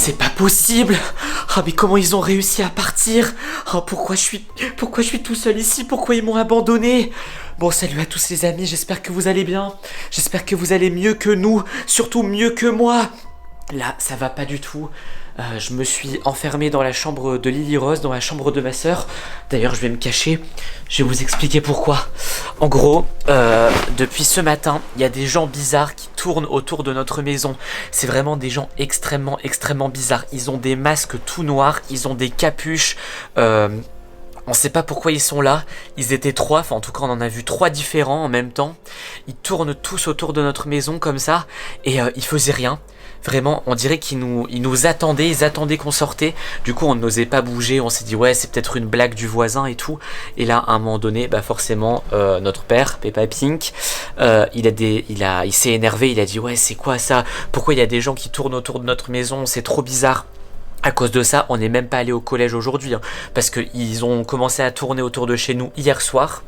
c'est pas possible. Ah mais comment ils ont réussi à partir? Oh, pourquoi je suis tout seul ici? Pourquoi ils m'ont abandonné? Bon, salut à tous les amis, j'espère que vous allez bien. J'espère que vous allez mieux que nous, surtout mieux que moi. Là, ça va pas du tout. Je me suis enfermé dans la chambre de Lily Rose, dans la chambre de ma sœur. D'ailleurs, je vais me cacher. Je vais vous expliquer pourquoi. En gros, depuis ce matin, il y a des gens bizarres qui tournent autour de notre maison. C'est vraiment des gens extrêmement bizarres. Ils ont des masques tout noirs, ils ont des capuches. On sait pas pourquoi ils sont là. Ils étaient trois, enfin en tout cas on en a vu trois différents en même temps. Ils tournent tous autour de notre maison comme ça et ils faisaient rien. Vraiment, on dirait qu'ils nous attendaient, ils attendaient qu'on sortait. Du coup, on n'osait pas bouger. On s'est dit ouais, c'est peut-être une blague du voisin et tout. Et là, à un moment donné, bah forcément, notre père, Peppa Pink, il s'est énervé. Il a dit ouais, c'est quoi ça? Pourquoi il y a des gens qui tournent autour de notre maison? C'est trop bizarre. À cause de ça, on n'est même pas allé au collège aujourd'hui, hein, parce qu'ils ont commencé à tourner autour de chez nous hier soir.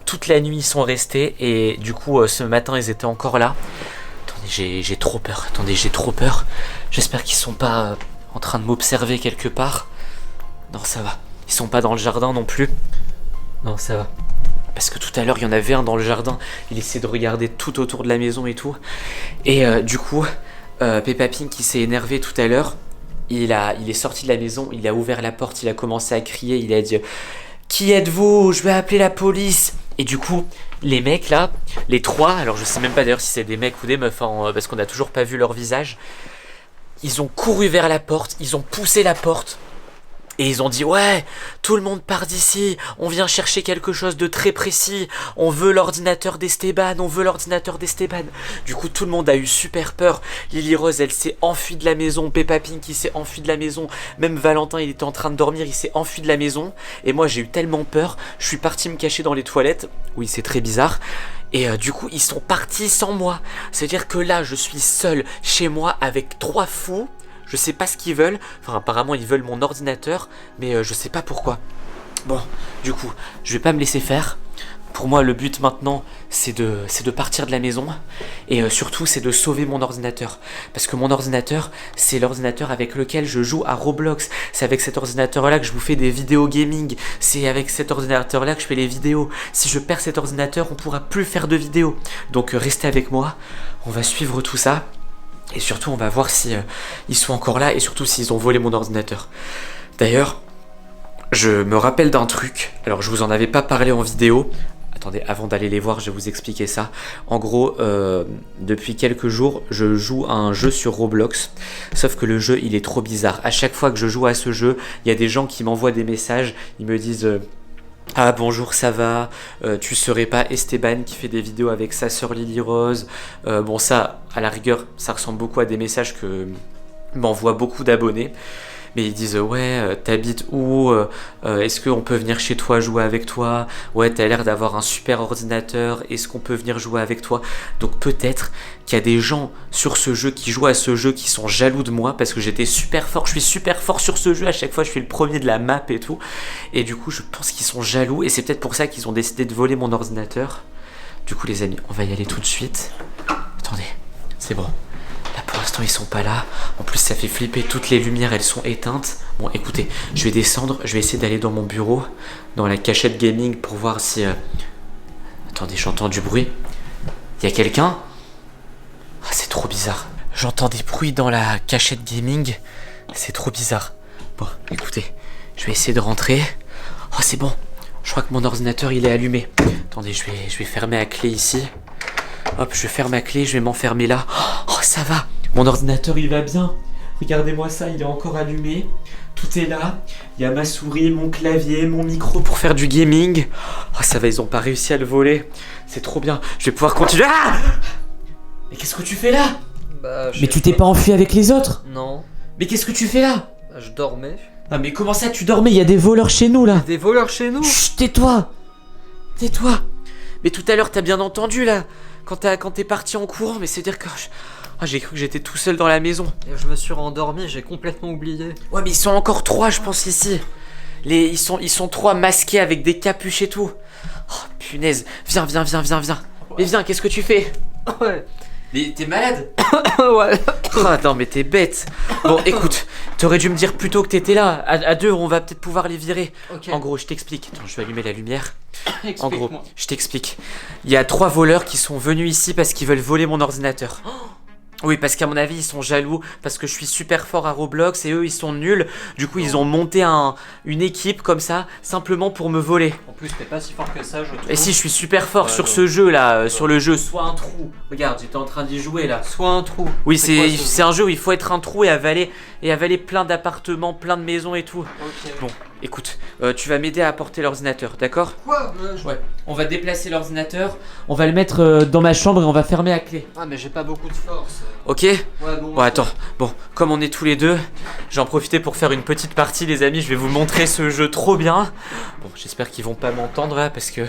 Toute la nuit, ils sont restés et du coup, ce matin, ils étaient encore là. Attendez, j'ai trop peur. Attendez, j'ai trop peur. J'espère qu'ils sont pas en train de m'observer quelque part. Non, ça va. Ils sont pas dans le jardin non plus. Non, ça va. Parce que tout à l'heure, il y en avait un dans le jardin. Il essayait de regarder tout autour de la maison et tout. Et du coup, Peppa Pink, qui s'est énervé tout à l'heure. Il est sorti de la maison, il a ouvert la porte, il a commencé à crier, il a dit « Qui êtes-vous? Je vais appeler la police !» Et du coup, les mecs là, les trois, alors je sais même pas d'ailleurs si c'est des mecs ou des meufs, hein, parce qu'on n'a toujours pas vu leur visage, ils ont couru vers la porte, ils ont poussé la porte. Et ils ont dit ouais, tout le monde part d'ici, on vient chercher quelque chose de très précis, on veut l'ordinateur d'Esteban, on veut l'ordinateur d'Esteban. Du coup tout le monde a eu super peur, Lily Rose elle s'est enfuie de la maison, Peppa Pink il s'est enfui de la maison, même Valentin il était en train de dormir, il s'est enfui de la maison. Et moi j'ai eu tellement peur, je suis parti me cacher dans les toilettes, oui c'est très bizarre. Et du coup ils sont partis sans moi, c'est-à-dire que là je suis seul chez moi avec trois fous. Je sais pas ce qu'ils veulent, enfin apparemment ils veulent mon ordinateur, mais je sais pas pourquoi. Bon, du coup, je vais pas me laisser faire. Pour moi le but maintenant c'est de partir de la maison. Et surtout c'est de sauver mon ordinateur. Parce que mon ordinateur c'est l'ordinateur avec lequel je joue à Roblox. C'est avec cet ordinateur là que je vous fais des vidéos gaming. C'est avec cet ordinateur là que je fais les vidéos. Si je perds cet ordinateur on pourra plus faire de vidéos. Donc restez avec moi, on va suivre tout ça. Et surtout on va voir si ils sont encore là et surtout s'ils ont volé mon ordinateur. D'ailleurs, je me rappelle d'un truc. Alors je vous en avais pas parlé en vidéo. Attendez, avant d'aller les voir, je vais vous expliquer ça. En gros, depuis quelques jours, je joue à un jeu sur Roblox. Sauf que le jeu, il est trop bizarre. À chaque fois que je joue à ce jeu, il y a des gens qui m'envoient des messages. Ils me disent... Ah bonjour, ça va, tu serais pas Esteban qui fait des vidéos avec sa sœur Lily Rose. Bon ça, à la rigueur, ça ressemble beaucoup à des messages que m'envoient beaucoup d'abonnés. Mais ils disent ouais, t'habites où, est-ce qu'on peut venir chez toi jouer avec toi? Ouais, t'as l'air d'avoir un super ordinateur, est-ce qu'on peut venir jouer avec toi? Donc peut-être qu'il y a des gens sur ce jeu qui jouent à ce jeu qui sont jaloux de moi parce que j'étais super fort, je suis super fort sur ce jeu, à chaque fois je suis le premier de la map et tout. Et du coup je pense qu'ils sont jaloux et c'est peut-être pour ça qu'ils ont décidé de voler mon ordinateur. Du coup les amis, on va y aller tout de suite. Attendez, c'est bon. Là pour l'instant ils sont pas là. En plus ça fait flipper, toutes les lumières elles sont éteintes. Bon écoutez, je vais descendre, je vais essayer d'aller dans mon bureau, dans la cachette gaming pour voir si... Attendez, j'entends du bruit. Il y a quelqu'un? Ah, c'est trop bizarre. J'entends des bruits dans la cachette gaming. C'est trop bizarre. Bon écoutez, je vais essayer de rentrer. Oh c'est bon, je crois que mon ordinateur il est allumé. Attendez, je vais fermer à clé ici. Hop, je ferme ma clé, je vais m'enfermer là. Oh, ça va. Mon ordinateur, il va bien. Regardez-moi ça, il est encore allumé. Tout est là. Il y a ma souris, mon clavier, mon micro pour faire du gaming. Oh, ça va, ils ont pas réussi à le voler. C'est trop bien. Je vais pouvoir continuer. Ah! Mais qu'est-ce que tu fais là? Mais tu t'es pas enfui avec les autres? Non. Mais qu'est-ce que tu fais là? Je dormais. Ah, mais comment ça, tu dormais? Il y a des voleurs chez nous, là. Des voleurs chez nous? Chut, tais-toi. Tais-toi. Mais tout à l'heure, t'as bien entendu, là. Quand t'es parti en courant, mais c'est dire que... j'ai cru que j'étais tout seul dans la maison. Et je me suis rendormi, j'ai complètement oublié. Ouais mais ils sont encore trois je pense ici. Ils sont trois masqués avec des capuches et tout. Oh punaise, viens. Mais viens, qu'est-ce que tu fais? Ouais, Mais t'es malade? Ouais. Ah non mais t'es bête. Bon écoute, t'aurais dû me dire plus tôt que t'étais là. À deux, on va peut-être pouvoir les virer. Ok. En gros, je t'explique. Attends, je vais allumer la lumière. En gros, Explique-moi. je t'explique. Il y a 3 voleurs qui sont venus ici parce qu'ils veulent voler mon ordinateur. Oui, parce qu'à mon avis, ils sont jaloux parce que je suis super fort à Roblox et eux, ils sont nuls. Du coup, ils ont monté une équipe comme ça, simplement pour me voler. En plus, t'es pas si fort que ça, je trouve. Et si, je suis super fort Ouais, sur bon. ce jeu là, sur le jeu Soit un trou. Regarde, j'étais en train d'y jouer là. Soit un trou. Oui, C'est quoi, ce c'est un jeu où il faut être un trou et avaler plein d'appartements, plein de maisons et tout. Ok. Bon, écoute, tu vas m'aider à apporter l'ordinateur, d'accord? Quoi Ouais. On va déplacer l'ordinateur, on va le mettre dans ma chambre et on va fermer à clé. Ah, mais j'ai pas beaucoup de force. Ok? Ouais, bon. Bon, attends. Bon, comme on est tous les deux, j'en profiter pour faire une petite partie, les amis. Je vais vous montrer ce jeu trop bien. Bon, j'espère qu'ils vont pas m'entendre là, parce que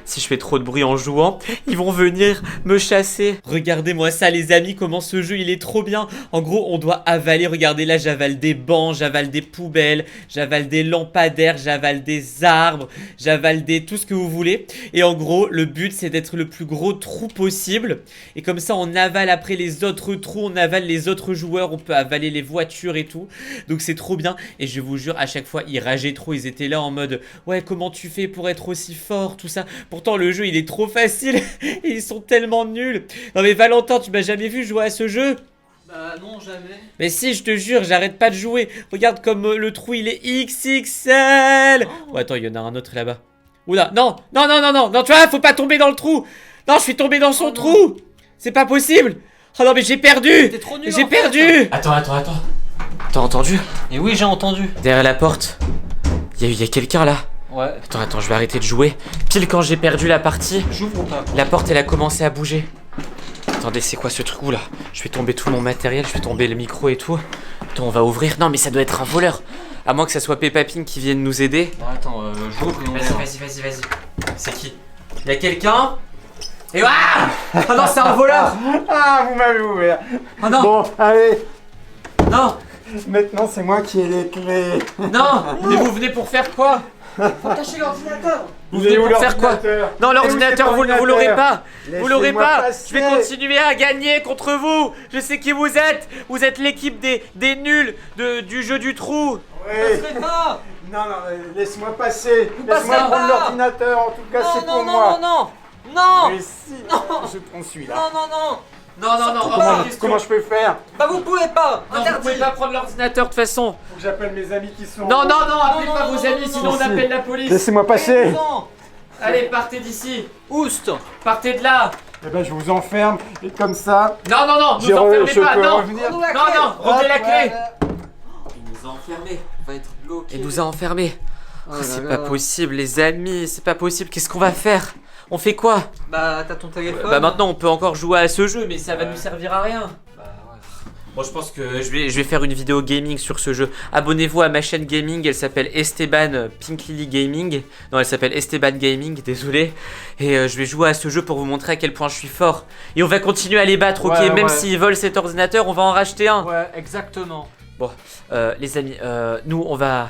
si je fais trop de bruit en jouant, ils vont venir me chasser. Regardez-moi ça, les amis, comment ce jeu il est trop bien. En gros, on doit avaler. Regardez là, j'avale des bancs, j'avale des poubelles, j'avale des lampadaires, j'avale des arbres, j'avale tout ce que vous voulez. Et en gros, le but c'est d'être le plus gros trou possible. Et comme ça, on avale après les autres trous, on avale les autres joueurs, on peut avaler les voitures et tout. Donc c'est trop bien. Et je vous jure, à chaque fois, ils rageaient trop. Ils étaient là en mode ouais, comment tu fais pour être aussi fort, tout ça. Pourtant, le jeu il est trop facile. Et ils sont tellement nuls. Non mais Valentin, tu m'as jamais vu jouer à ce jeu? Bah, non, jamais. Mais si, je te jure, j'arrête pas de jouer. Regarde comme le trou il est XXL. Oh, attends, il y en a un autre là-bas. Oula, non, non, non, non, non, non, tu vois, faut pas tomber dans le trou. Non, je suis tombé dans son Oh, non. trou. C'est pas possible. Oh non, mais j'ai perdu. T'es trop nul. J'ai en fait. perdu. Attends. T'as entendu? Et oui, j'ai entendu. Derrière la porte, il y a quelqu'un là. Ouais. Attends, je vais arrêter de jouer. Pile quand j'ai perdu la partie, J'ouvre ou pas? la porte elle a commencé à bouger. Attendez, c'est quoi ce trou là? Je vais tomber tout mon matériel, je vais tomber le micro et tout. Attends, on va ouvrir. Non, mais ça doit être un voleur. À moins que ça soit Peppa Pig qui vienne nous aider. Bon, attends, j'ouvre et on verra. Vas-y. C'est qui? Y a quelqu'un? Et ah! Oh non, c'est un voleur! Ah, vous m'avez ouvert. Oh non! Bon, allez, Non! maintenant c'est moi qui ai les clés. Non! Mais vous venez pour faire quoi? Faut cacher l'ordinateur. Vous venez pour faire quoi? Non, l'ordinateur, vous l'aurez pas! Vous l'aurez pas! Je vais continuer à gagner contre vous! Je sais qui vous êtes! Vous êtes l'équipe des nuls du jeu du trou! Oui. Passerai pas. Non, laisse-moi passer. passez Laisse-moi prendre pas. l'ordinateur, en tout cas c'est pour moi. Non. Mais si, je prends celui-là. Non, Comment je peux faire? Bah, vous pouvez pas. Non, vous pouvez pas prendre l'ordinateur de toute façon! Faut que j'appelle mes amis qui sont... Non, appelez non, pas non, vos non, amis, non, sinon non, on si. appelle la police! Laissez-moi passer. Allez, partez d'ici! Oust. Partez de là! Eh ben je vous enferme, et comme ça... Non, nous je enfermez peux pas! Non! revenir. Non, rendez la Hop, clé! Il nous a enfermés. On va être bloqués. Il nous a enfermés! Oh C'est là pas là. possible, les amis, c'est pas possible. Qu'est-ce qu'on va faire? On fait quoi? Bah, t'as ton téléphone. Bah maintenant on peut encore jouer à ce jeu, mais ça va Ouais. nous servir à rien. Bah, ouais. Bon, je pense que je vais faire une vidéo gaming sur ce jeu. Abonnez-vous à ma chaîne gaming, elle s'appelle Esteban Pink Lily Gaming. Non, elle s'appelle Esteban Gaming, désolé. Et je vais jouer à ce jeu pour vous montrer à quel point je suis fort. Et on va continuer à les battre, ok? Ouais, Même ouais. s'ils volent cet ordinateur, on va en racheter un. Ouais, exactement. Bon, les amis, nous on va...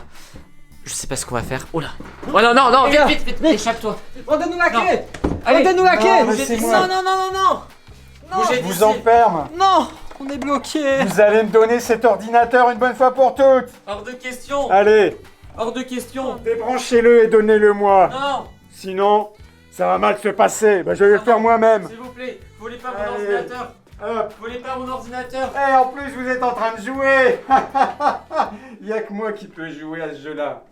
Je sais pas ce qu'on va faire. Oh là! Oh non, Les gars, vite, échappe-toi! Redonne-nous la Non. clé. Allez. Redonne-nous la Non, clé. mais c'est moi. Non. Bougez Je d'ici. vous enferme. Non. On est bloqué. Vous allez me donner cet ordinateur une bonne fois pour toutes. Hors de question! Allez, Hors de question! débranchez-le et donnez-le-moi. Non! Sinon, ça va mal se passer. Ben, je vais le faire moi-même. S'il vous plaît, volez pas mon Allez. ordinateur! Hop. Volez pas mon ordinateur! Et en plus, vous êtes en train de jouer. Il n'y a que moi qui peux jouer à ce jeu-là.